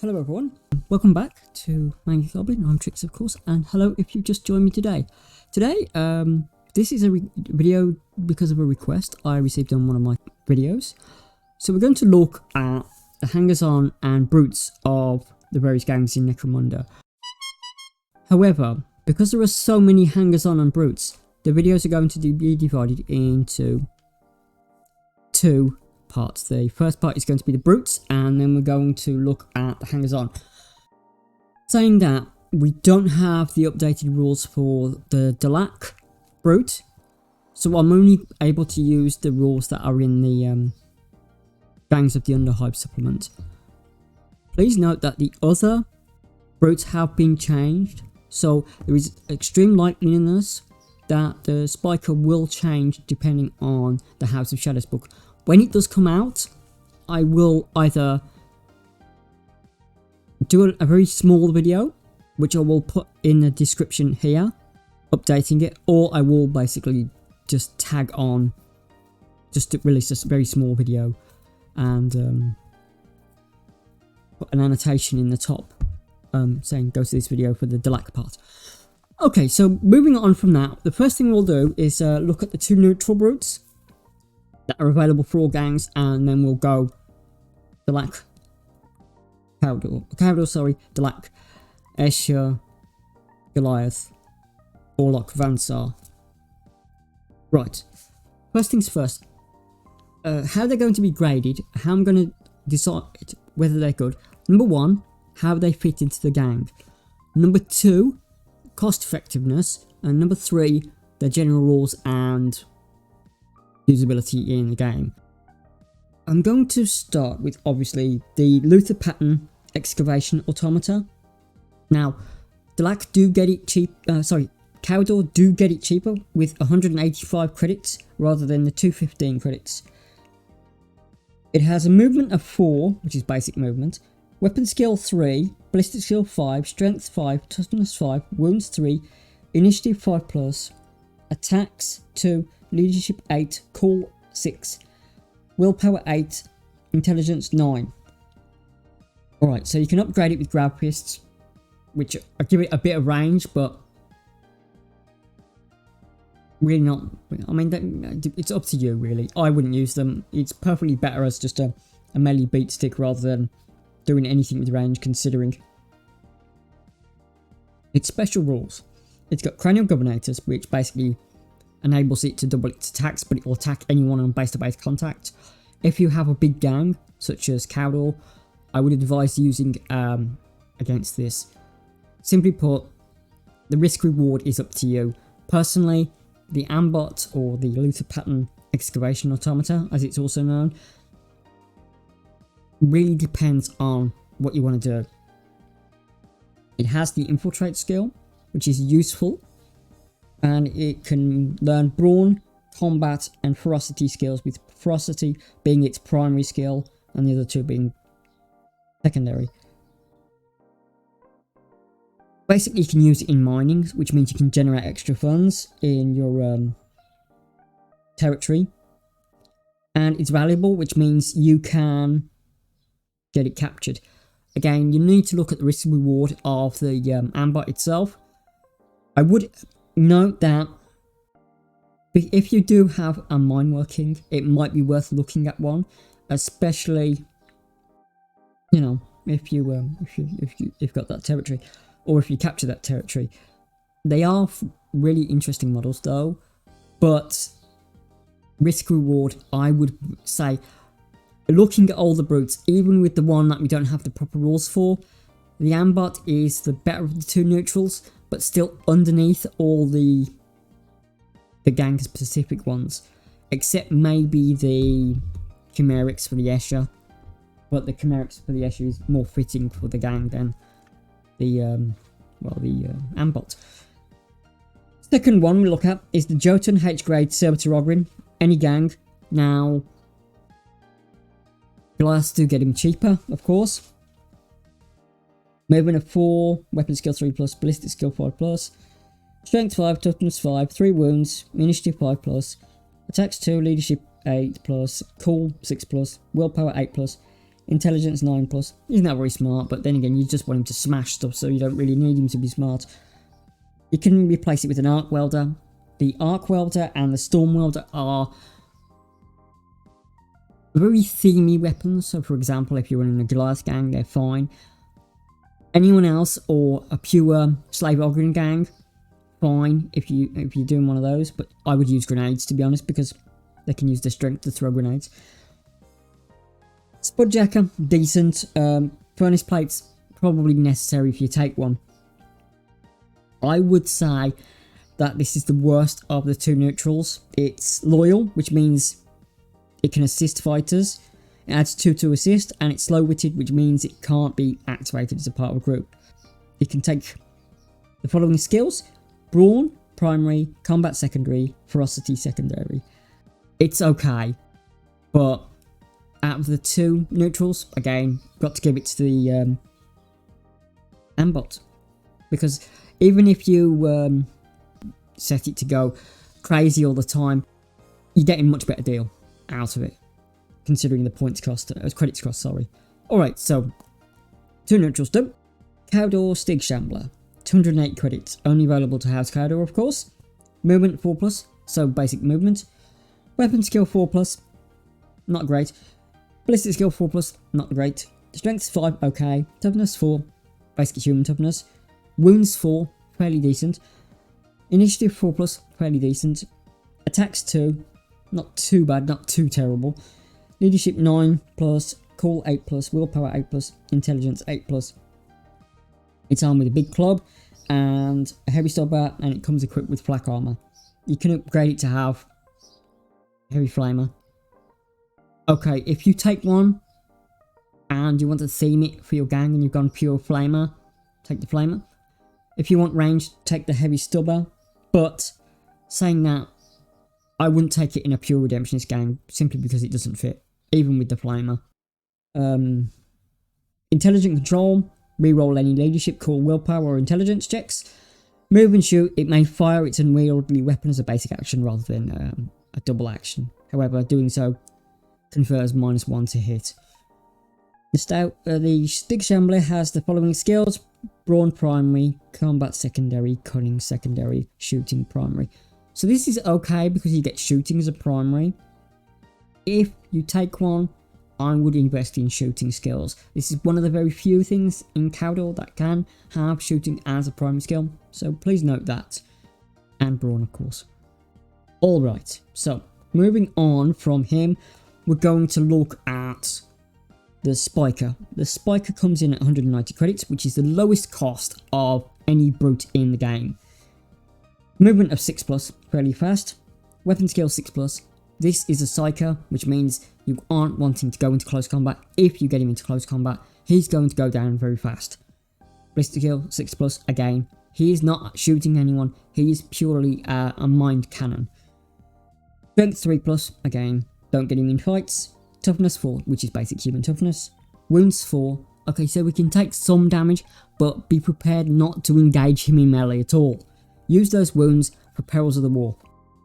Hello everyone, welcome back to Mangy Goblin. I'm Trix of course, and hello if you just joined me today. This is a video because of a request I received on one of my videos. So we're going to look at the hangers-on and brutes of the various gangs in Necromunda. However, because there are so many hangers-on and brutes, the videos are going to be divided into two parts. The first part is going to be the brutes, and then we're going to look at the hangers-on. Saying that, we don't have the updated rules for the Dalak brute, so I'm only able to use the rules that are in the Gangs of the Underhive supplement. Please note that the other brutes have been changed, so there is extreme likeliness that the Spiker will change depending on the House of Shadows book. When it does come out, I will either do a very small video, which I will put in the description here, updating it, or I will basically just tag on, just to release a very small video and put an annotation in the top saying go to this video for the Dalak part. Okay, so moving on from that, the first thing we'll do is look at the two neutral brutes that are available for all gangs, and then we'll go Dalak, Dalak, Escher, Goliath, Orlok, Vansar. Right, first things first, how they're going to be graded, how I'm going to decide whether they're good. Number one, how they fit into the gang. Number two, cost effectiveness. And number three, their general rules and usability in the game. I'm going to start with obviously the Luther pattern excavation automata. Now, Dalak do get it cheap. Cawdor do get it cheaper with 185 credits rather than the 215 credits. It has a movement of 4, which is basic movement, weapon skill 3, ballistic skill 5, strength 5, toughness 5, wounds 3, initiative 5+, attacks 2, leadership 8, cool 6, willpower 8, intelligence 9. Alright, so you can upgrade it with grab fists, which I give it a bit of range, but really not. I mean, it's up to you really. I wouldn't use them. It's perfectly better as just a melee beat stick rather than doing anything with range, considering its special rules. It's got cranial governators, which basically enables it to double its attacks, but it will attack anyone on base-to-base contact. If you have a big gang, such as Cawdor, I would advise using against this. Simply put, the risk-reward is up to you. Personally, the Ambot, or the Luther pattern excavation automata, as it's also known, really depends on what you want to do. It has the infiltrate skill, which is useful, and it can learn brawn, combat, and ferocity skills, with ferocity being its primary skill and the other two being secondary. Basically, you can use it in mining, which means you can generate extra funds in your territory, and it's valuable, which means you can get it captured. Again, you need to look at the risk reward of the Ambot itself. I would note that if you do have a mine working, it might be worth looking at one, especially, you know, if you've got that territory, or if you capture that territory. They are really interesting models though, but risk reward, I would say, looking at all the brutes, even with the one that we don't have the proper rules for, the Ambot is the better of the two neutrals, but still underneath all the gang specific ones, except maybe the Chimerics for the Escher, but the Chimerics for the Escher is more fitting for the gang than the Ambot. Second one we look at is the Jotun H-grade Servitor Ogrin, any gang. Now, Goliaths do get him cheaper, of course. Movement of 4, weapon skill 3+, ballistic skill 5+, strength 5, toughness 5, 3 wounds, initiative 5+, attacks 2, leadership 8+, cool 6+, willpower 8+, Intelligence 9+. He's not very smart, but then again, you just want him to smash stuff, so you don't really need him to be smart. You can replace it with an Arc Welder. The Arc Welder and the Storm Welder are very themey weapons, so for example, if you're running a Goliath gang, they're fine. Anyone else, or a pure Slave Ogren gang, fine if you're doing one of those, but I would use grenades, to be honest, because they can use their strength to throw grenades. Spudjacker, decent. Furnace plates, probably necessary if you take one. I would say that this is the worst of the two neutrals. It's loyal, which means it can assist fighters. It adds 2 to assist, and it's slow-witted, which means it can't be activated as a part of a group. It can take the following skills: Brawn, primary; Combat, secondary; Ferocity, secondary. It's okay, but out of the two neutrals, again, got to give it to the Ambot, because even if you set it to go crazy all the time, you're getting a much better deal out of it, considering the points cost, credits cost, sorry. Alright, so, 2 neutrals done. Cawdor Stig Shambler, 208 credits, only available to House Cawdor, of course. Movement 4+, so basic movement. Weapon skill 4+, not great. Ballistic skill 4+, not great. Strength 5, okay. Toughness 4, basic human toughness. Wounds 4, fairly decent. Initiative 4+, fairly decent. Attacks 2, not too bad, not too terrible. Leadership 9+, Cool 8+, Willpower 8+, Intelligence 8+. It's armed with a big club and a heavy stubber, and it comes equipped with flak armor. You can upgrade it to have heavy flamer. Okay, if you take one and you want to theme it for your gang and you've gone pure flamer, take the flamer. If you want range, take the heavy stubber. But saying that, I wouldn't take it in a pure redemptionist gang simply because it doesn't fit, even with the flamer. Intelligent control, reroll any leadership, cool, willpower or intelligence checks. Move and shoot, it may fire its unwieldy weapon as a basic action rather than a double action. However, doing so confers -1 to hit. The Stig Shambler has the following skills: Brawn primary, Combat secondary, Cunning secondary, Shooting primary. So this is okay because you get shooting as a primary. If you take one, I would invest in shooting skills. This is one of the very few things in Cawdor that can have shooting as a primary skill, so please note that. And Brawn, of course. Alright, so moving on from him, we're going to look at the Spiker. The Spiker comes in at 190 credits, which is the lowest cost of any brute in the game. Movement of 6+, fairly fast. Weapon skill 6+. This is a Psyker, which means you aren't wanting to go into close combat. If you get him into close combat, he's going to go down very fast. Ballistic skill 6+, again, he is not shooting anyone, he is purely a mind cannon. Strength 3+, again, don't get him in fights. Toughness 4, which is basic human toughness. Wounds 4, okay, so we can take some damage, but be prepared not to engage him in melee at all. Use those wounds for perils of the war.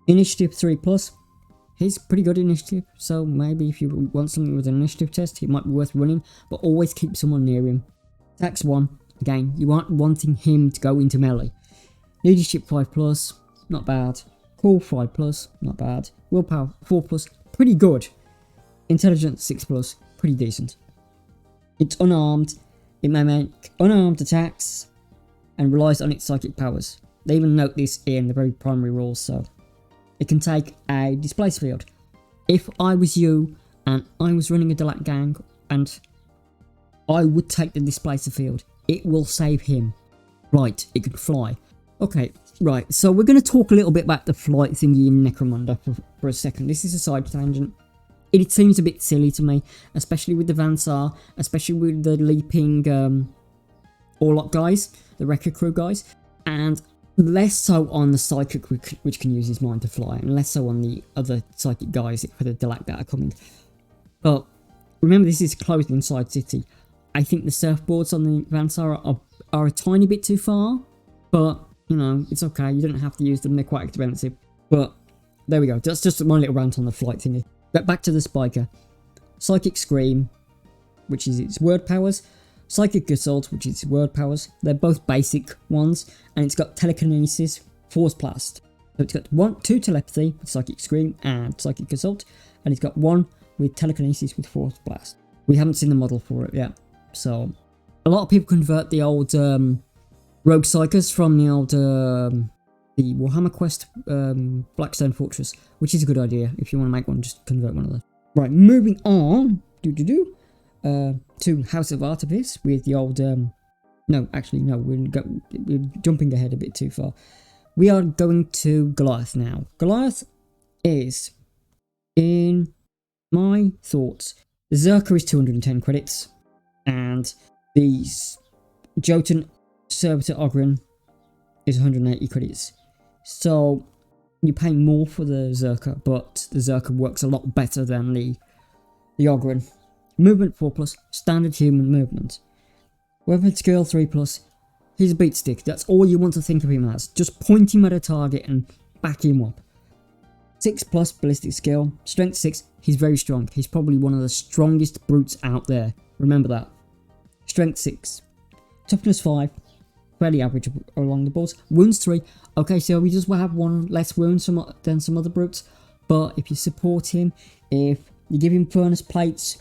Initiative 3+, he's pretty good initiative, so maybe if you want something with an initiative test, it might be worth running, but always keep someone near him. Attacks 1, again, you aren't wanting him to go into melee. Leadership 5+, not bad. Cool 5+, not bad. Willpower 4+, pretty good. Intelligence 6+, pretty decent. It's unarmed, it may make unarmed attacks, and relies on its psychic powers. They even note this in the very primary rules, so it can take a displace field. If I was you and I was running a Delac gang, and I would take the displacer field, it will save him. Right, it can fly. Okay, right, so we're going to talk a little bit about the flight thingy in Necromunda for a second. This is a side tangent. It seems a bit silly to me, especially with the Vansar, especially with the leaping Orlok guys, the Wrecker Crew guys, and less so on the Psychic, which can use his mind to fly, and less so on the other Psychic guys for the Delac that are coming. But remember, this is a closed inside city. I think the surfboards on the Vansar are a tiny bit too far, but, you know, it's okay, you don't have to use them, they're quite expensive. But, there we go, that's just my little rant on the flight thingy. But back to the Spiker. Psychic Scream. which is its word powers. Psychic Assault, which is its word powers. They're both basic ones, and it's got Telekinesis, Force Blast. So it's got 2 Telepathy with Psychic Scream and Psychic Assault, and it's got 1 with Telekinesis with Force Blast. We haven't seen the model for it yet, so a lot of people convert the old Rogue Psychers from the old the Warhammer Quest Blackstone Fortress, which is a good idea. If you want to make one, just convert one of those. Right, moving on to House of Artifice with the old no, actually no, we're jumping ahead a bit too far. We are going to Goliath now. Goliath is, in my thoughts, the Zerker is 210 credits, and the Jotun Servitor Ogren is 180 credits. So you're paying more for the Zerker, but the Zerker works a lot better than the Ogren. Movement 4+, standard human movement. Weapon skill 3+. He's a beat stick. That's all you want to think of him as. Just point him at a target and back him up. 6+ ballistic skill. Strength 6. He's very strong. He's probably one of the strongest brutes out there. Remember that. Strength 6. Toughness 5. Fairly average along the boards. Wounds 3. Okay, so he does have 1 less wounds than some other brutes. But if you support him, if you give him furnace plates,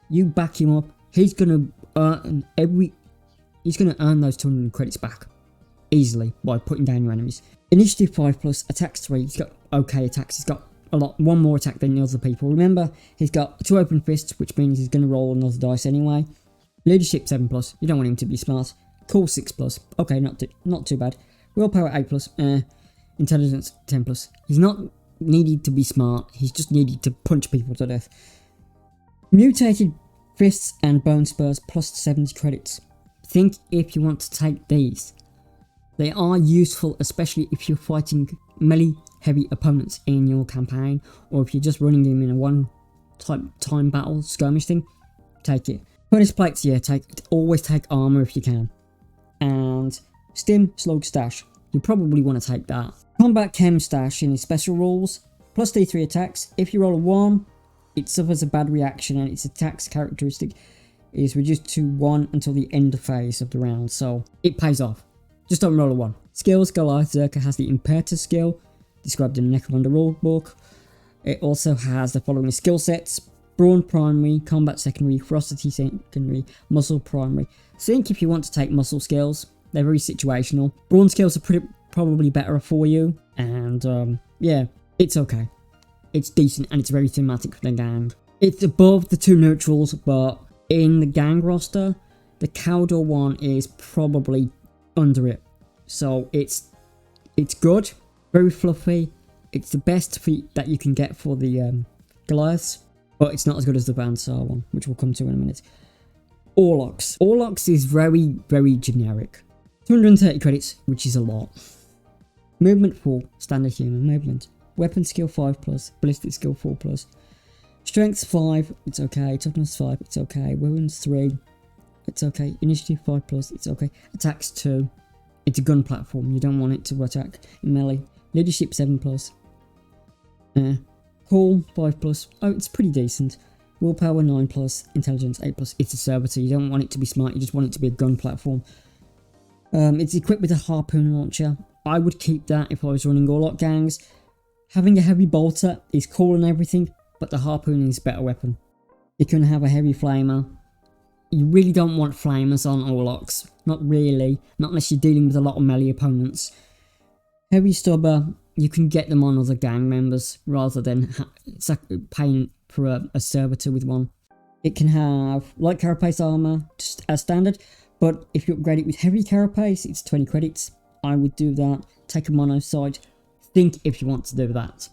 you back him up, he's gonna earn those 200 credits back easily by putting down your enemies. Initiative 5+, attacks 3. He's got okay attacks. He's got one more attack than the other people. Remember, he's got 2 open fists, which means he's gonna roll another dice anyway. Leadership 7+. You don't want him to be smart. Cool 6+. Okay, not too bad. Willpower 8+. Intelligence 10+. He's not needed to be smart. He's just needed to punch people to death. Mutated fists and bone spurs plus 70 credits. Think if you want to take these. They are useful, especially if you're fighting melee heavy opponents in your campaign, or if you're just running them in a one type time battle skirmish thing. Take it. Furnace plates, yeah, always take armor if you can. And Stim Slug Stash. You probably want to take that. Combat Chem Stash in his special rules. Plus D3 attacks. If you roll a 1, it suffers a bad reaction and its attacks characteristic is reduced to 1 until the end phase of the round. So it pays off. Just don't roll a 1. Skills. Goliath Zerker has the Impetus skill, described in the Necromunda rulebook. It also has the following skill sets: Brawn primary, Combat secondary, Ferocity secondary, Muscle primary. Think if you want to take muscle skills. They're very situational. Brawn skills are probably better for you, and yeah, it's okay. It's decent and it's very thematic for the gang. It's above the 2 neutrals, but in the gang roster, the Cawdor one is probably under it. So it's good, very fluffy. It's the best feat that you can get for the Goliaths, but it's not as good as the Bansar one, which we'll come to in a minute. Orlocks. Orlocks is very, very generic. 230 credits, which is a lot. Movement 4, standard human movement. Weapon skill 5+, ballistic skill 4+. Strength 5, it's okay. Toughness 5, it's okay. Wounds 3, it's okay. Initiative 5+, it's okay. Attacks 2, it's a gun platform. You don't want it to attack in melee. Leadership 7+. Call 5+. Oh, it's pretty decent. Willpower 9+, intelligence 8+. It's a servitor. You don't want it to be smart. You just want it to be a gun platform. It's equipped with a harpoon launcher. I would keep that if I was running Orlock gangs. Having a heavy bolter is cool and everything, but the harpoon is a better weapon. You can have a heavy flamer. You really don't want flamers on Orlocks. Not really. Not unless you're dealing with a lot of melee opponents. Heavy stubber, you can get them on other gang members rather than paying for a servitor with one. It can have light carapace armor, just as standard, but if you upgrade it with heavy carapace, it's 20 credits. I would do that. Take a mono sight. Think if you want to do that.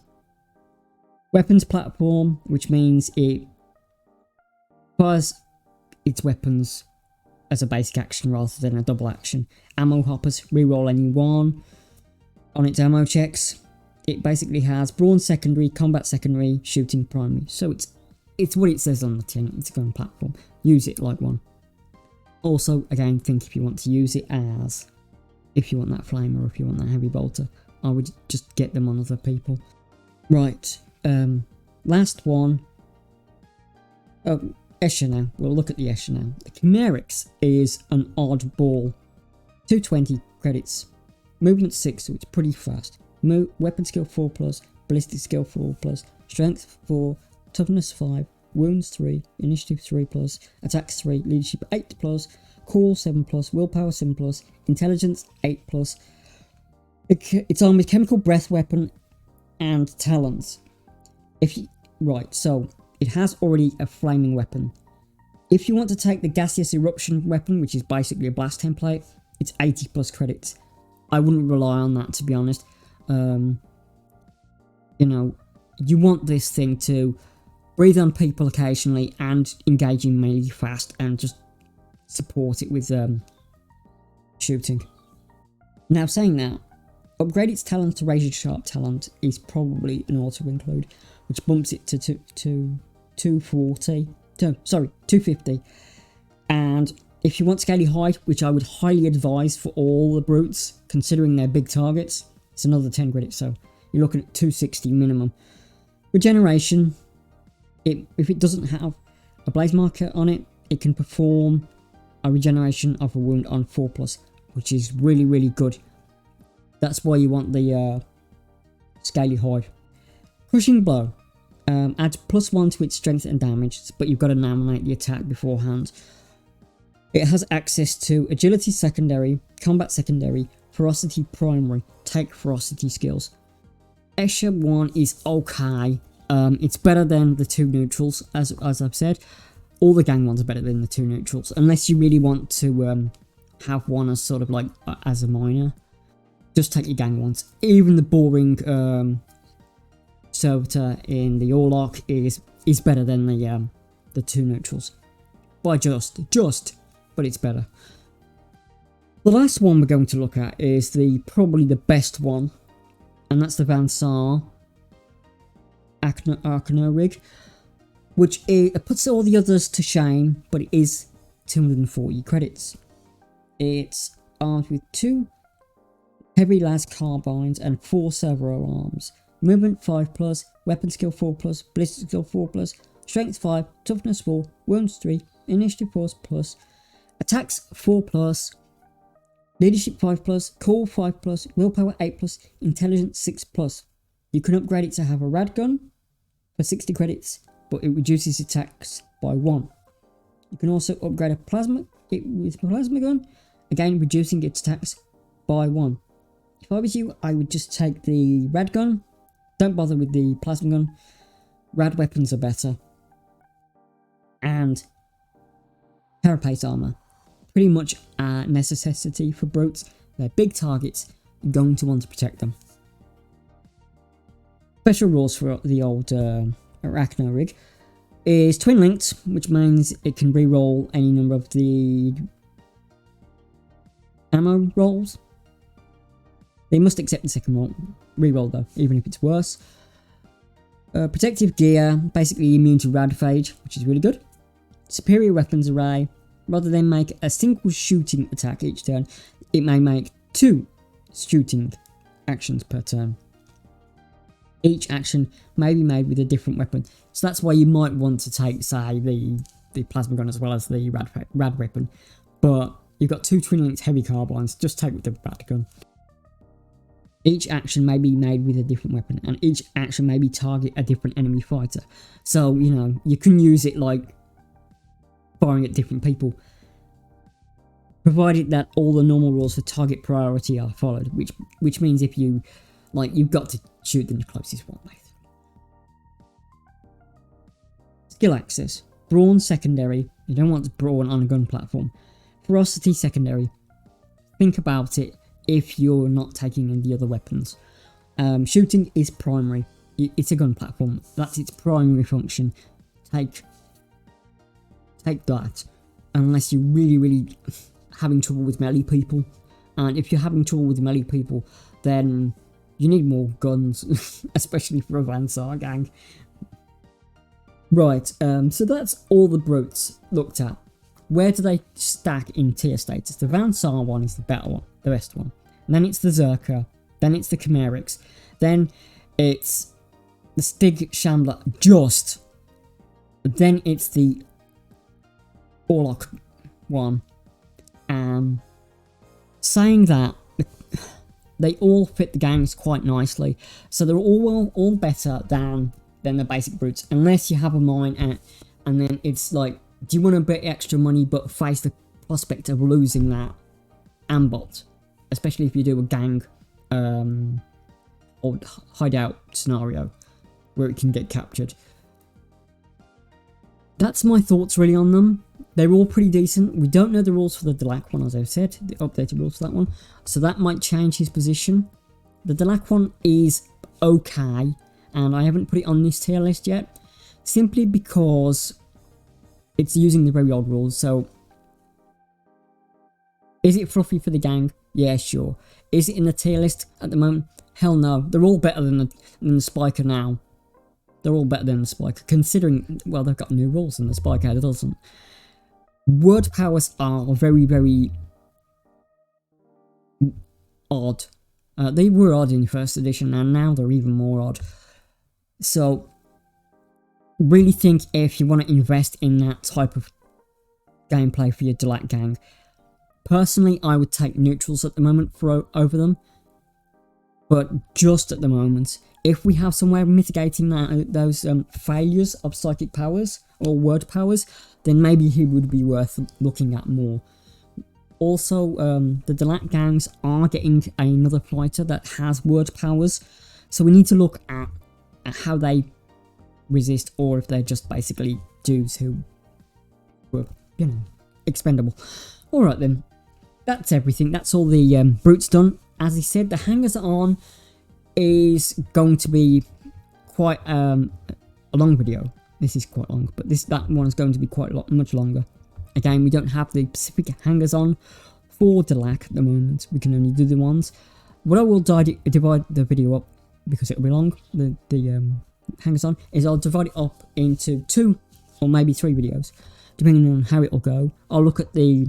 Weapons platform, which means it fires its weapons as a basic action rather than a double action. Ammo hoppers, reroll any one on its ammo checks. It basically has brawn secondary, combat secondary, shooting primary. So it's what it says on the tin. It's a gun platform. Use it like one. Also, again, think if you want to use it as, if you want that flamer or if you want that heavy bolter. I would just get them on other people. Right, last one. Oh, Escher now. We'll look at the Escher now. The Chimerics is an oddball. 220 credits. Movement 6, so it's pretty fast. Weapon skill 4+, ballistic skill 4+, strength 4, toughness 5, wounds 3, initiative 3+, attacks 3, leadership 8+, call 7+, willpower 7+, intelligence 8+. Its arm is chemical breath weapon and talons. Right, so it has already a flaming weapon. If you want to take the gaseous eruption weapon, which is basically a blast template, it's 80+ credits. I wouldn't rely on that, to be honest. You know, you want this thing to breathe on people occasionally and engage in melee fast and just support it with shooting. Now, saying that, upgrade its talent to razor sharp talent is probably an auto include, which bumps it to 250. And if you want scaly hide, which I would highly advise for all the brutes, considering they're big targets, it's another 10 credits, so you're looking at 260 minimum. Regeneration, if it doesn't have a blaze marker on it, it can perform a regeneration of a wound on 4+, which is really, really good. That's why you want the scaly hide. Crushing blow adds +1 to its strength and damage, but you've got to nominate the attack beforehand. It has access to agility secondary, combat secondary, ferocity primary, take ferocity skills. Escher 1 is okay. It's better than the 2 neutrals, as I've said. All the gang ones are better than the 2 neutrals, unless you really want to have one as sort of like as a minor. Just take your gang ones. Even the boring servitor in the Orlock is better than the 2 neutrals. By just, but it's better. The last one we're going to look at is probably the best one, and that's the Van Saar Arkano rig, which puts all the others to shame, but it is 240 credits. It's armed with 2 heavy las carbines and 4 servo arms. Movement 5+, weapon skill 4+, ballistic skill 4+, strength 5, toughness 4, wounds 3, initiative 4+, attacks 4+, leadership 5+, call 5+, willpower 8+, intelligence 6+. You can upgrade it to have a rad gun for 60 credits, but it reduces attacks by 1. You can also upgrade with a plasma gun, again reducing its attacks by 1. If I was you, I would just take the rad gun. Don't bother with the plasma gun. Rad weapons are better. And carapace armor. Pretty much a necessity for brutes. They're big targets. You're going to want to protect them. Special rules for the old Arachno rig is twin linked, which means it can re-roll any number of the ammo rolls. They must accept the second re-roll though, even if it's worse. Protective gear, basically immune to rad phage, which is really good. Superior weapons array. Rather than make a single shooting attack each turn, it may make 2 shooting actions per turn. Each action may be made with a different weapon, so that's why you might want to take, say, the plasma gun as well as the rad weapon. But you've got 2 twin-linked heavy carbines, just take with the rad gun. Each action may be made with a different weapon, and each action may be target a different enemy fighter. So, you know, you can use it like firing at different people, provided that all the normal rules for target priority are followed, which means if you, you've got to shoot the closest one. Skill access. Brawn secondary. You don't want to brawn on a gun platform. Ferocity secondary. Think about it if you're not taking in the other weapons. Shooting is primary. It's a gun platform. That's its primary function. Take that. Unless you're really having trouble with melee people. And if you're having trouble with melee people, then you need more guns, especially for a Van Saar gang. Right, so that's all the brutes looked at. Where do they stack in tier status? The Van Saar one is the better one, the best one. And then it's the Zerker, then it's the Chimerics, then it's the Stig Shambler, then it's the Orlok one. Saying that, they all fit the gangs quite nicely, so they're all better than the basic brutes, unless you have a mine and then it's like, do you want to bet extra money but face the prospect of losing that ambot, especially if you do a gang or hideout scenario where it can get captured. That's my thoughts really on them. They're all pretty decent. We don't know the rules for the Delac one, as I've said, the updated rules for that one. So that might change his position. The Delac one is okay, and I haven't put it on this tier list yet, simply because it's using the very old rules. So, is it fluffy for the gang? Yeah, sure. Is it in the tier list at the moment? Hell no. They're all better than the Spiker now. They're all better than the Spiker, considering, well, they've got new rules and the Spiker doesn't. Word powers are very, very odd. They were odd in first edition, and now they're even more odd. So, really think if you want to invest in that type of gameplay for your Delac gang. Personally, I would take neutrals at the moment over them, but just at the moment. If we have some way of mitigating those failures of psychic powers or word powers, then maybe he would be worth looking at more. Also, the Delac gangs are getting another fighter that has word powers, so we need to look at how they resist, or if they're just basically dudes who were, you know, expendable. Alright then, that's everything. That's all the brutes done. As he said, the hangers on is going to be quite a long video. This is quite long, but that one is going to be quite much longer. Again, we don't have the specific hangers on for Delac at the moment. We can only do the ones. What I will divide the video up, because it'll be long, the hangers on, is I'll divide it up into 2 or maybe 3 videos, depending on how it'll go. I'll look at the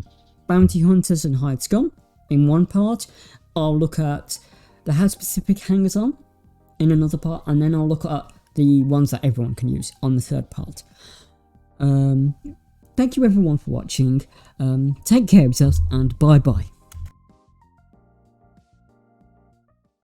bounty hunters and hired scum in one part. I'll look at the house specific hangers on in another part, and then I'll look at the ones that everyone can use on the third part. Thank you everyone for watching. Take care of yourselves, and bye bye.